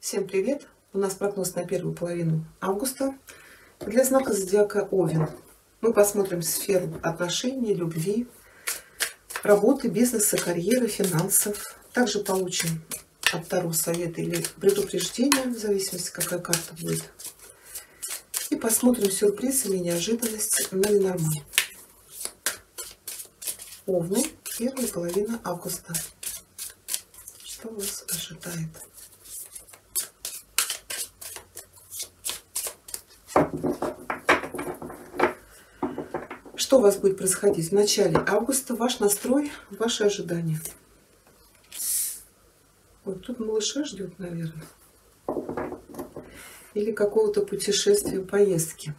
Всем привет! У нас прогноз на первую половину августа для знака зодиака Овен. Мы посмотрим сферу отношений, любви, работы, бизнеса, карьеры, финансов. Также получим от Таро советы или предупреждения, в зависимости, какая карта будет. И посмотрим сюрприз или неожиданность на Ленорман. Овны, первая половина августа. Что вас ожидает? Что у вас будет происходить в начале августа? Ваш настрой, ваши ожидания. Вот тут малыша ждет, наверное. Или какого-то путешествия, поездки.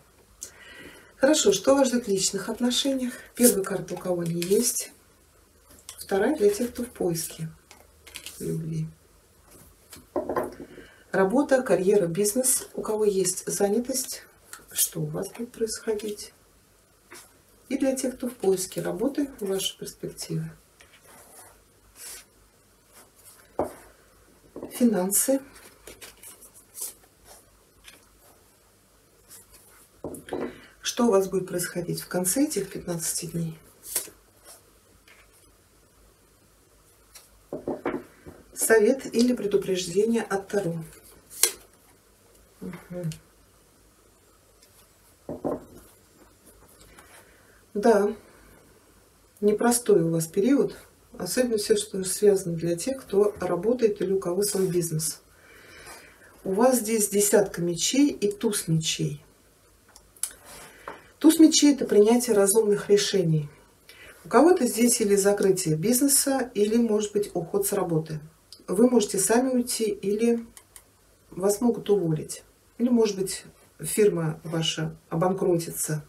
Хорошо, что вас ждет в личных отношениях? Первая карта у кого не есть. Вторая для тех, кто в поиске любви. Работа, карьера, бизнес. У кого есть занятость, что у вас будет происходить? И для тех, кто в поиске работы, ваши перспективы. Финансы. Что у вас будет происходить в конце этих 15 дней? Совет или предупреждение от Таро. Да, непростой у вас период, особенно все, что связано для тех, кто работает или у кого свой бизнес. У вас здесь десятка мечей и туз мечей. Туз мечей – это принятие разумных решений. У кого-то здесь или закрытие бизнеса, или, может быть, уход с работы. Вы можете сами уйти, или вас могут уволить. Или, может быть, фирма ваша обанкротится.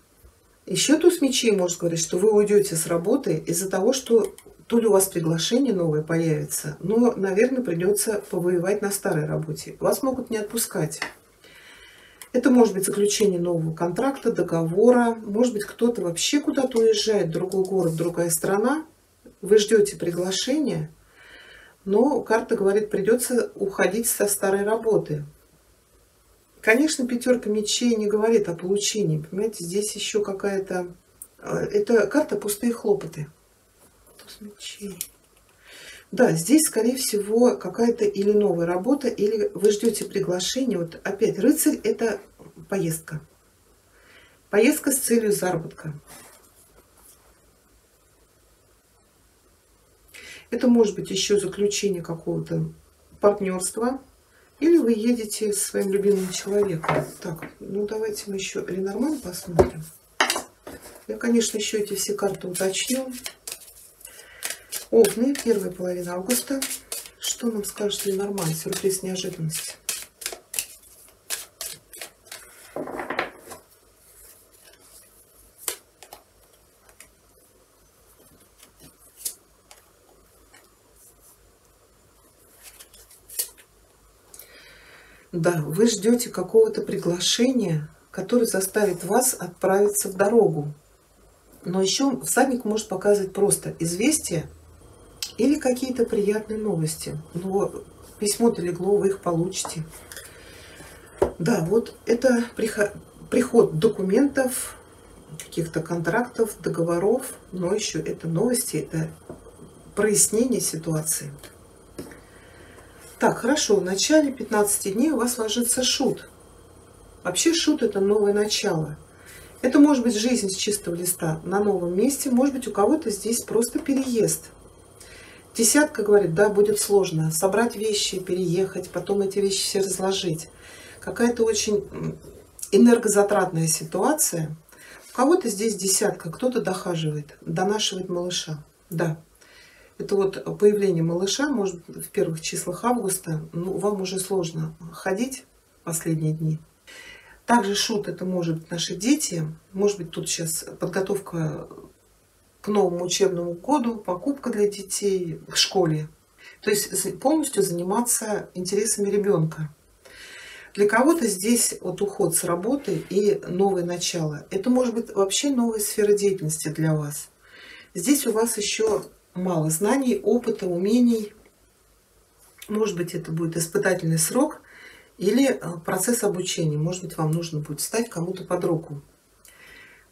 Еще туз мечей может говорить, что вы уйдете с работы из-за того, что то ли у вас приглашение новое появится, но, наверное, придется повоевать на старой работе. Вас могут не отпускать. Это может быть заключение нового контракта, договора. Может быть, кто-то вообще куда-то уезжает, в другой город, другая страна. Вы ждете приглашения, но карта говорит, придется уходить со старой работы. Конечно, пятерка мечей не говорит о получении. Понимаете, здесь еще какая-то... Это карта пустые хлопоты. Туз мечей. Да, здесь, скорее всего, какая-то или новая работа, или вы ждете приглашения. Вот опять, рыцарь – это поездка. Поездка с целью заработка. Это может быть еще заключение какого-то партнерства. Или вы едете с своим любимым человеком. Так, ну давайте мы еще Ленорман посмотрим. Я, конечно, еще эти все карты уточню. Овны, первая половина августа. Что нам скажет Ленорман? Сюрприз, неожиданность. Да, вы ждете какого-то приглашения, которое заставит вас отправиться в дорогу. Но еще всадник может показывать просто известие или какие-то приятные новости. Но письмо-то легло, вы их получите. Да, вот это приход документов, каких-то контрактов, договоров. Но еще это новости, это прояснение ситуации. Так, хорошо, в начале 15 дней у вас ложится шут. Вообще шут – это новое начало. Это может быть жизнь с чистого листа на новом месте, может быть у кого-то здесь просто переезд. Десятка говорит, да, будет сложно собрать вещи, переехать, потом эти вещи все разложить. Какая-то очень энергозатратная ситуация. У кого-то здесь десятка, кто-то дохаживает, донашивает малыша. Да. Это вот появление малыша, может быть, в первых числах августа, ну, вам уже сложно ходить последние дни. Также шут это может быть наши дети, может быть тут сейчас подготовка к новому учебному году, покупка для детей в школе. То есть полностью заниматься интересами ребенка. Для кого-то здесь вот уход с работы и новое начало. Это может быть вообще новая сфера деятельности для вас. Здесь у вас еще мало знаний, опыта, умений. Может быть, это будет испытательный срок, Или процесс обучения. Может быть, вам нужно будет стать кому-то под руку.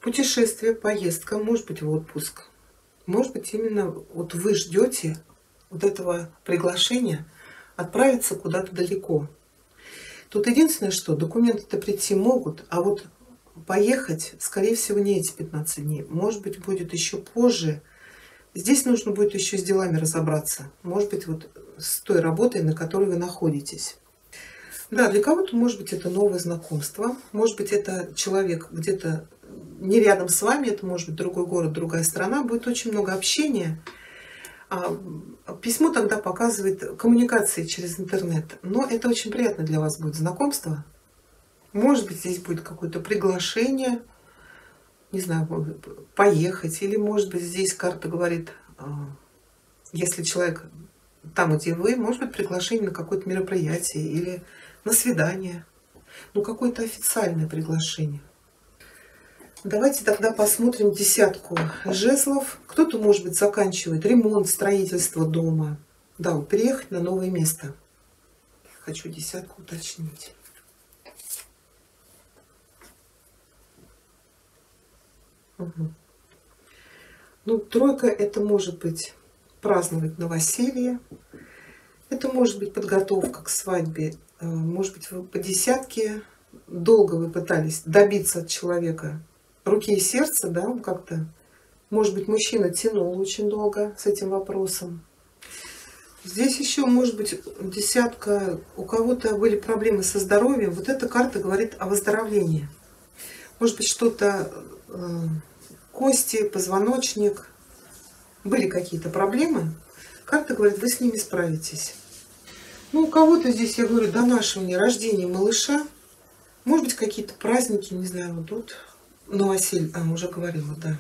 Путешествие, поездка, может быть, в отпуск. Может быть, именно вот вы ждете вот этого приглашения отправиться куда-то далеко. Тут единственное, что документы-то прийти могут, а вот поехать, скорее всего, не эти 15 дней. Может быть, будет еще позже. Здесь нужно будет еще с делами разобраться. Может быть, вот с той работой, на которой вы находитесь. Да, для кого-то, может быть, это новое знакомство. Может быть, это человек где-то не рядом с вами, это может быть другой город, другая страна. Будет очень много общения. Письмо тогда показывает коммуникации через интернет. Но это очень приятно для вас будет знакомство. Может быть, здесь будет какое-то приглашение, не знаю, поехать. Или, может быть, здесь карта говорит, если человек там, где вы, может быть, приглашение на какое-то мероприятие или на свидание. Ну, какое-то официальное приглашение. Давайте тогда посмотрим десятку жезлов. Кто-то, может быть, заканчивает ремонт, строительство дома. Да, вот переехать на новое место. Хочу десятку уточнить. Угу. Ну, тройка — это может быть праздновать новоселье. Это может быть подготовка к свадьбе. Может быть, вы по десятке долго вы пытались добиться от человека руки и сердца, да, он как-то, может быть, мужчина тянул очень долго с этим вопросом. Здесь еще, может быть, десятка, у кого-то были проблемы со здоровьем. Вот эта карта говорит о выздоровлении. Может быть, что-то, кости, позвоночник, были какие-то проблемы. Карта говорит, вы с ними справитесь. Ну, у кого-то здесь, я говорю, донашивание, рождение малыша. Может быть, какие-то праздники, не знаю, вот тут новоселье, уже говорила, да.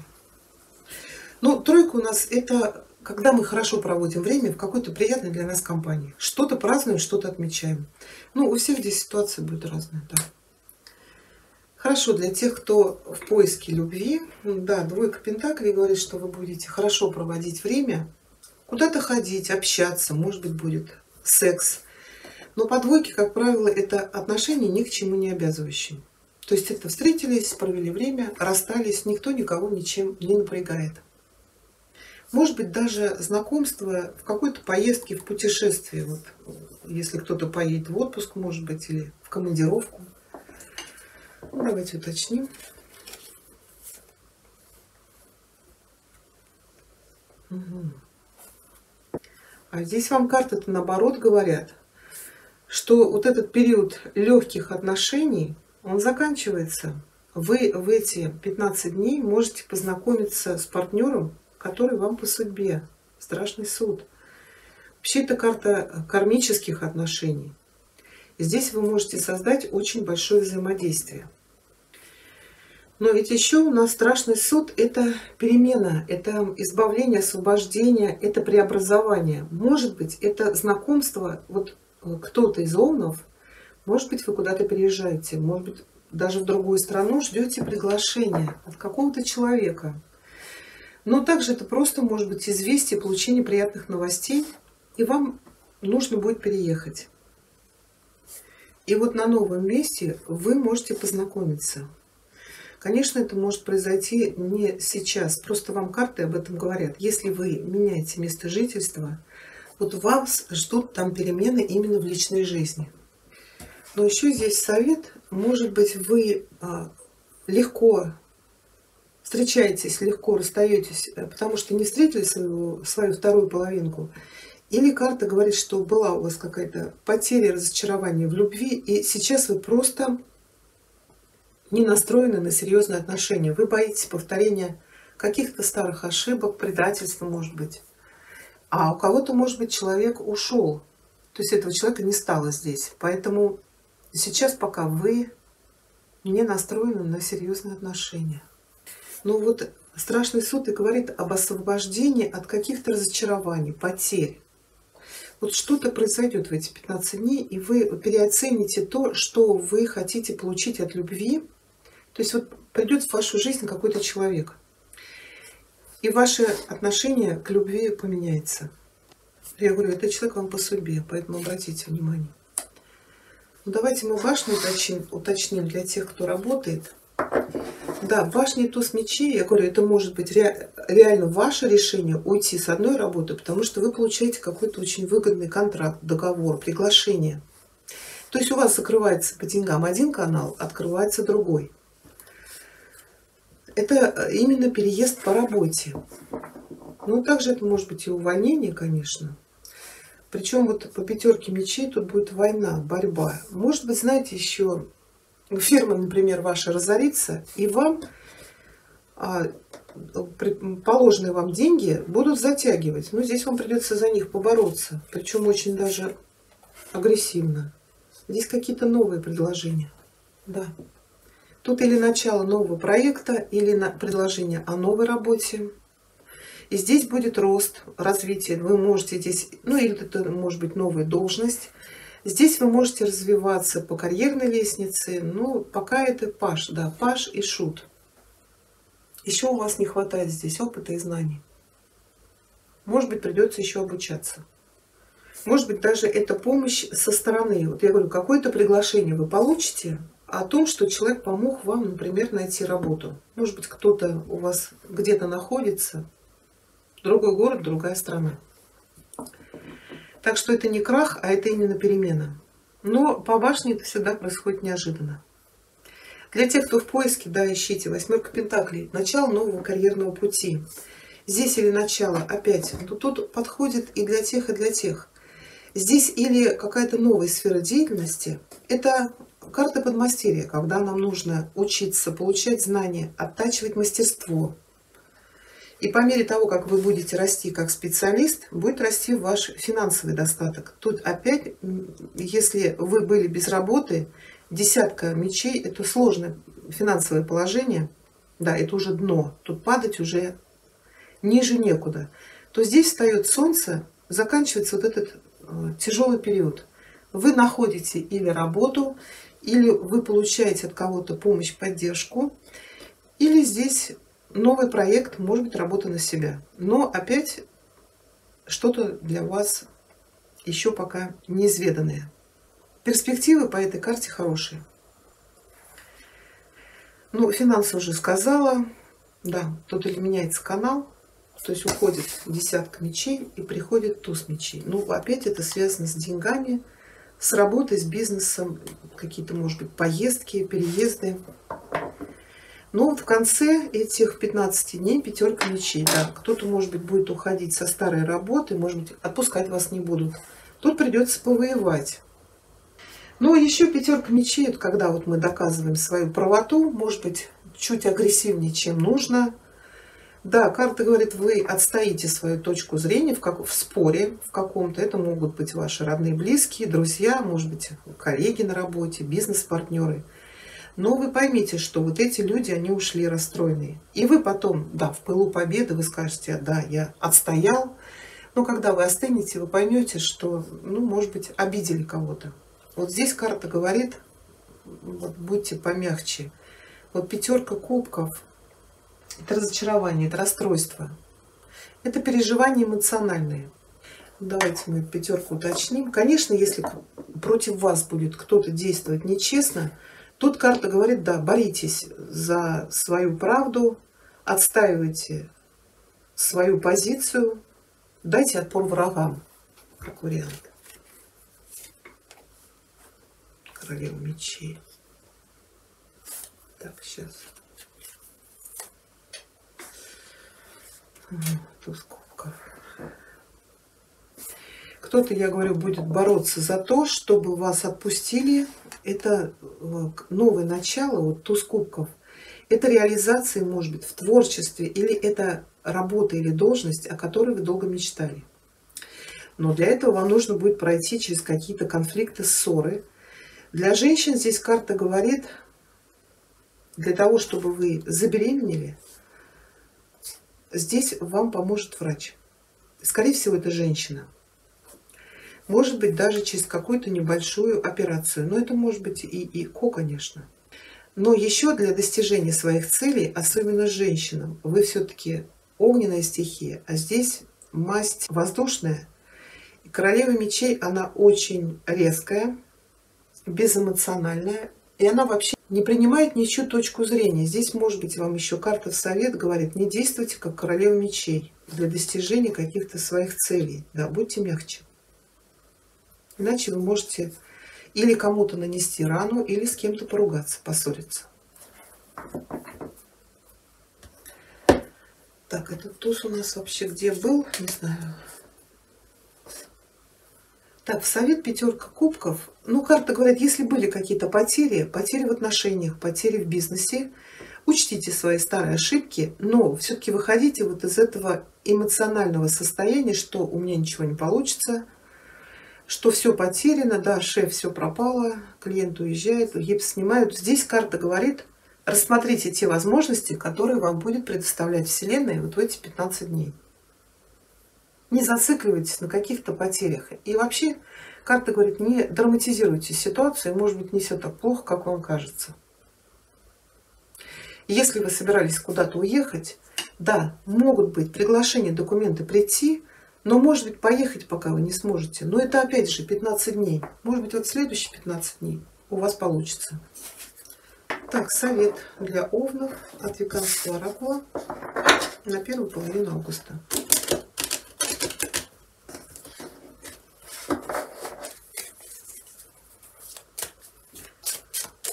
Ну, тройка у нас это когда мы хорошо проводим время в какой-то приятной для нас компании. Что-то празднуем, что-то отмечаем. Ну, у всех здесь ситуация будет разная, да. Хорошо, для тех, кто в поиске любви, да, двойка пентаклей говорит, что вы будете хорошо проводить время, куда-то ходить, общаться, может быть, будет секс. Но по двойке, как правило, это отношения ни к чему не обязывающие. То есть это встретились, провели время, расстались, никто никого ничем не напрягает. Может быть, даже знакомство в какой-то поездке, в путешествии. Вот, если кто-то поедет в отпуск, может быть, или в командировку. Ну, давайте уточним. Угу. А здесь вам карты-то наоборот говорят, что вот этот период легких отношений, он заканчивается. Вы в эти 15 дней можете познакомиться с партнером, который вам по судьбе. Страшный суд. Вообще это карта кармических отношений. Здесь вы можете создать очень большое взаимодействие. Но ведь еще у нас страшный суд — это перемена, это избавление, освобождение, это преобразование. Может быть, это знакомство, вот кто-то из овнов, может быть, вы куда-то переезжаете, может быть, даже в другую страну ждете приглашения от какого-то человека. Но также это просто может быть известие, получение приятных новостей, и вам нужно будет переехать. И вот на новом месте вы можете познакомиться. Конечно, это может произойти не сейчас, просто вам карты об этом говорят. Если вы меняете место жительства, вот вас ждут там перемены именно в личной жизни. Но еще здесь совет, может быть, вы легко встречаетесь, легко расстаетесь, потому что не встретили свою вторую половинку. Или карта говорит, что была у вас какая-то потеря, разочарование в любви, и сейчас вы просто не настроены на серьезные отношения. Вы боитесь повторения каких-то старых ошибок, предательства, может быть. А у кого-то, может быть, человек ушел. То есть этого человека не стало здесь. Поэтому сейчас пока вы не настроены на серьезные отношения. Но вот страшный суд и говорит об освобождении от каких-то разочарований, потерь. Вот что-то произойдет в эти 15 дней, и вы переоцените то, что вы хотите получить от любви. То есть вот придет в вашу жизнь какой-то человек, и ваше отношение к любви поменяется. Я говорю, это человек вам по судьбе, поэтому обратите внимание. Ну, давайте мы башню уточним для тех, кто работает. Да, башня и туз мечей, я говорю, это может быть реально ваше решение уйти с одной работы, потому что вы получаете какой-то очень выгодный контракт, договор, приглашение. То есть у вас закрывается по деньгам один канал, открывается другой. Это именно переезд по работе. Ну, также это может быть и увольнение, конечно. Причем вот по пятерке мечей тут будет война, борьба. Может быть, знаете, еще фирма, например, ваша разорится, и вам положенные вам деньги будут затягивать. Но здесь вам придется за них побороться. Причем очень даже агрессивно. Здесь какие-то новые предложения. Да. Тут или начало нового проекта, или предложение о новой работе. И здесь будет рост, развитие. Вы можете здесь, ну или это может быть новая должность. Здесь вы можете развиваться по карьерной лестнице. Ну, пока это паш, да, паш и шут. Еще у вас не хватает здесь опыта и знаний. Может быть, придется еще обучаться. Может быть, даже это помощь со стороны. Вот я говорю, какое-то приглашение вы получите о том, что человек помог вам, например, найти работу. Может быть, кто-то у вас где-то находится. Другой город, другая страна. Так что это не крах, а это именно перемена. Но по башне это всегда происходит неожиданно. Для тех, кто в поиске, да, ищите восьмерка пентаклей. Начало нового карьерного пути. Здесь или начало, опять, тут подходит и для тех, и для тех. Здесь или какая-то новая сфера деятельности. Это карта подмастерья, когда нам нужно учиться, получать знания, оттачивать мастерство. И по мере того, как вы будете расти как специалист, будет расти ваш финансовый достаток. Тут опять, если вы были без работы, десятка мечей – это сложное финансовое положение. Да, это уже дно. Тут падать уже ниже некуда. То здесь встает солнце, заканчивается вот этот тяжелый период. Вы находите или работу, или вы получаете от кого-то помощь, поддержку, или здесь новый проект, может быть, работа на себя. Но опять что-то для вас еще пока неизведанное. Перспективы по этой карте хорошие. Ну, финансы уже сказала. Да, тут или меняется канал, то есть уходит десятка мечей и приходит туз мечей. Ну, опять это связано с деньгами, с работой, с бизнесом, какие-то, может быть, поездки, переезды. Но в конце этих 15 дней пятерка мечей. Да, кто-то, может быть, будет уходить со старой работы, может быть, отпускать вас не будут. Тут придется повоевать. Но еще пятерка мечей, это когда вот мы доказываем свою правоту, может быть, чуть агрессивнее, чем нужно. Да, карта говорит, вы отстоите свою точку зрения в споре в каком-то. Это могут быть ваши родные, близкие, друзья, может быть, коллеги на работе, бизнес-партнеры. Но вы поймите, что вот эти люди, они ушли расстроенные. И вы потом, да, в пылу победы вы скажете, да, я отстоял. Но когда вы остынете, вы поймете, что, ну, может быть, обидели кого-то. Вот здесь карта говорит, вот, будьте помягче. Вот пятерка кубков, это разочарование, это расстройство. Это переживания эмоциональные. Давайте мы пятерку уточним. Конечно, если против вас будет кто-то действовать нечестно, тут карта говорит, да, боритесь за свою правду, отстаивайте свою позицию, дайте отпор врагам, как вариант. Королева мечей. Так, сейчас. Туз кубков. Кто-то, я говорю, будет бороться за то, чтобы вас отпустили. Это новое начало, вот туз кубков. Это реализация, может быть, в творчестве, или это работа или должность, о которой вы долго мечтали. Но для этого вам нужно будет пройти через какие-то конфликты, ссоры. Для женщин здесь карта говорит, для того, чтобы вы забеременели, здесь вам поможет врач. Скорее всего, это женщина. Может быть, даже через какую-то небольшую операцию. Но это может быть и ЭКО, конечно. Но еще для достижения своих целей, особенно женщинам, вы все-таки огненная стихия, а здесь масть воздушная. И королева мечей, она очень резкая. безэмоциональная, и она вообще не принимает ничью точку зрения. Здесь, может быть, вам еще карта в совет говорит: не действуйте как королева мечей для достижения каких-то своих целей. Да, будьте мягче. Иначе вы можете или кому-то нанести рану, или с кем-то поругаться, поссориться. Так, этот туз у нас вообще где был? Не знаю. Так, в совет пятерка кубков. Ну, карта говорит, если были какие-то потери, потери в отношениях, потери в бизнесе, учтите свои старые ошибки, но все-таки выходите вот из этого эмоционального состояния, что у меня ничего не получится, что все потеряно, да, шеф, все пропало, клиент уезжает, гипс снимают. Здесь карта говорит, рассмотрите те возможности, которые вам будет предоставлять Вселенная вот в эти 15 дней. Не зацикливайтесь на каких-то потерях. И вообще, карта говорит, не драматизируйте ситуацию, может быть, не все так плохо, как вам кажется. Если вы собирались куда-то уехать, да, могут быть приглашения, документы прийти, но, может быть, поехать пока вы не сможете. Но это, опять же, 15 дней. Может быть, вот следующие 15 дней у вас получится. Так, совет для овнов от Веканского оракула на первую половину августа.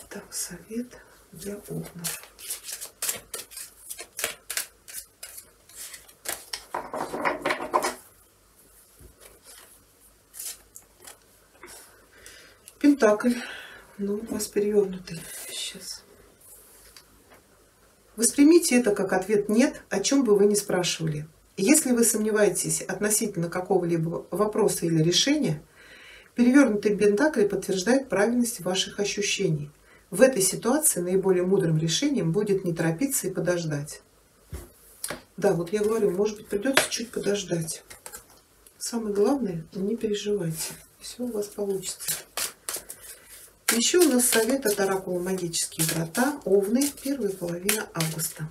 Так, совет для овнов. Пентакль. Ну, у вас перевернутый. Сейчас. Воспримите это как ответ «нет», о чем бы вы ни спрашивали. Если вы сомневаетесь относительно какого-либо вопроса или решения, перевернутый пентакль подтверждает правильность ваших ощущений. В этой ситуации наиболее мудрым решением будет не торопиться и подождать. Да, вот я говорю, может быть, придется чуть подождать. Самое главное, не переживайте. Все у вас получится. Еще у нас совет от оракула «Магические врата», овны, первая половина августа.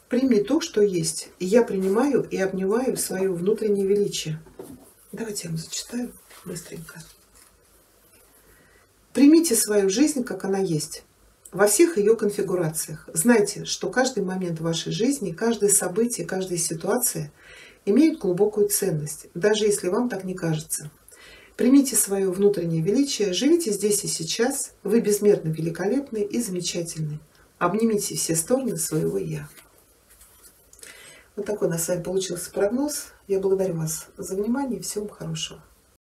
Прими то, что есть, и я принимаю и обнимаю свое внутреннее величие. Давайте я вам зачитаю быстренько. Примите свою жизнь, как она есть, во всех ее конфигурациях. Знайте, что каждый момент вашей жизни, каждое событие, каждая ситуация имеют глубокую ценность, даже если вам так не кажется. Примите свое внутреннее величие, живите здесь и сейчас, вы безмерно великолепны и замечательны. Обнимите все стороны своего «Я». Вот такой у нас с вами получился прогноз. Я благодарю вас за внимание и всего вам хорошего.